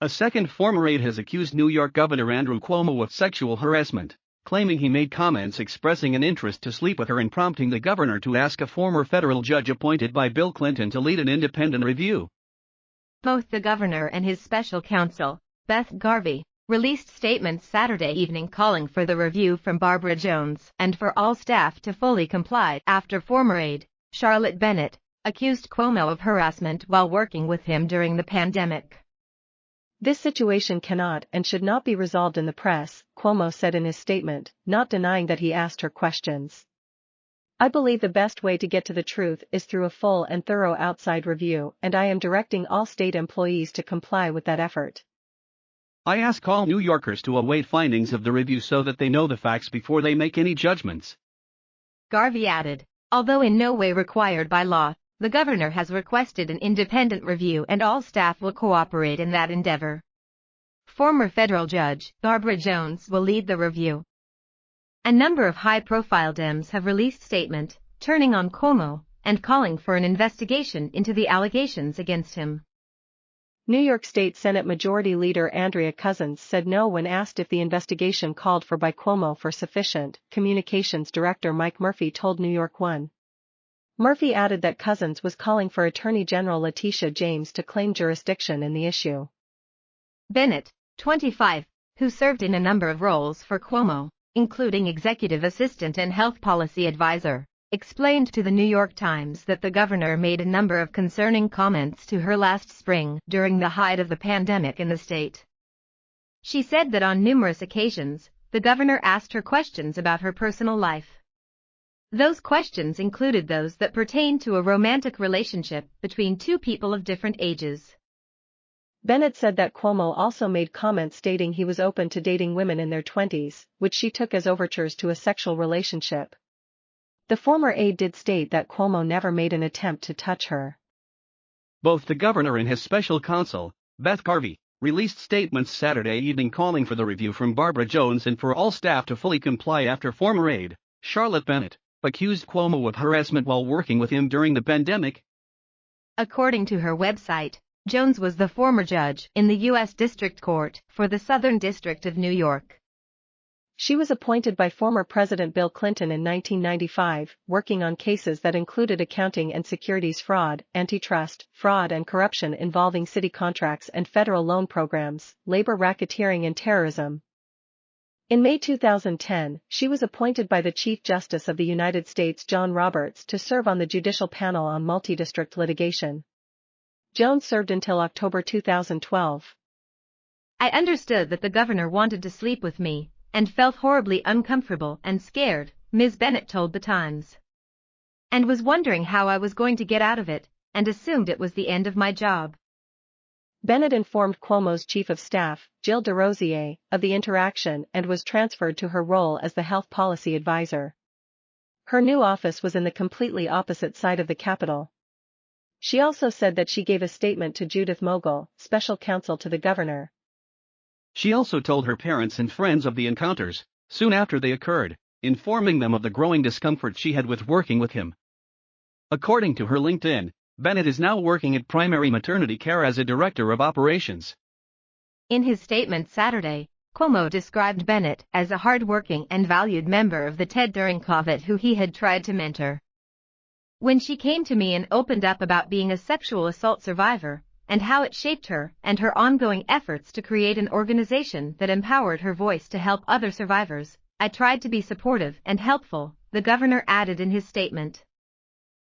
A second former aide has accused New York Governor Andrew Cuomo of sexual harassment, claiming he made comments expressing an interest to sleep with her and prompting the governor to ask a former federal judge appointed by Bill Clinton to lead an independent review. Both the governor and his special counsel, Beth Garvey, released statements Saturday evening calling for the review from Barbara Jones and for all staff to fully comply after former aide, Charlotte Bennett, accused Cuomo of harassment while working with him during the pandemic. This situation cannot and should not be resolved in the press, Cuomo said in his statement, not denying that he asked her questions. I believe the best way to get to the truth is through a full and thorough outside review, and I am directing all state employees to comply with that effort. I ask all New Yorkers to await findings of the review so that they know the facts before they make any judgments. Garvey added, although in no way required by law, the governor has requested an independent review and all staff will cooperate in that endeavor. Former federal judge Barbara Jones will lead the review. A number of high-profile Dems have released statements, turning on Cuomo and calling for an investigation into the allegations against him. New York State Senate Majority Leader Andrea Cousins said no when asked if the investigation called for by Cuomo for sufficient. Communications Director Mike Murphy told New York One. Murphy added that Cousins was calling for Attorney General Letitia James to claim jurisdiction in the issue. Bennett, 25, who served in a number of roles for Cuomo, including executive assistant and health policy advisor, explained to the New York Times that the governor made a number of concerning comments to her last spring during the height of the pandemic in the state. She said that on numerous occasions, the governor asked her questions about her personal life. Those questions included those that pertained to a romantic relationship between two people of different ages. Bennett said that Cuomo also made comments stating he was open to dating women in their 20s, which she took as overtures to a sexual relationship. The former aide did state that Cuomo never made an attempt to touch her. Both the governor and his special counsel, Beth Garvey, released statements Saturday evening calling for the review from Barbara Jones and for all staff to fully comply after former aide, Charlotte Bennett, accused Cuomo of harassment while working with him during the pandemic. According to her website, Jones was the former judge in the U.S. District Court for the Southern District of New York. She was appointed by former President Bill Clinton in 1995, working on cases that included accounting and securities fraud, antitrust, fraud and corruption involving city contracts and federal loan programs, labor racketeering and terrorism. In May 2010, she was appointed by the Chief Justice of the United States John Roberts to serve on the Judicial Panel on Multi-District Litigation. Jones served until October 2012. I understood that the governor wanted to sleep with me, and felt horribly uncomfortable and scared, Ms. Bennett told The Times. And was wondering how I was going to get out of it, and assumed it was the end of my job. Bennett informed Cuomo's chief of staff, Jill DeRosier, of the interaction and was transferred to her role as the health policy advisor. Her new office was in the completely opposite side of the Capitol. She also said that she gave a statement to Judith Mogul, special counsel to the governor. She also told her parents and friends of the encounters, soon after they occurred, informing them of the growing discomfort she had with working with him. According to her LinkedIn, Bennett is now working at Primary Maternity Care as a director of operations. In his statement Saturday, Cuomo described Bennett as a hard-working and valued member of the TED during COVID who he had tried to mentor. When she came to me and opened up about being a sexual assault survivor, and how it shaped her and her ongoing efforts to create an organization that empowered her voice to help other survivors, I tried to be supportive and helpful, the governor added in his statement.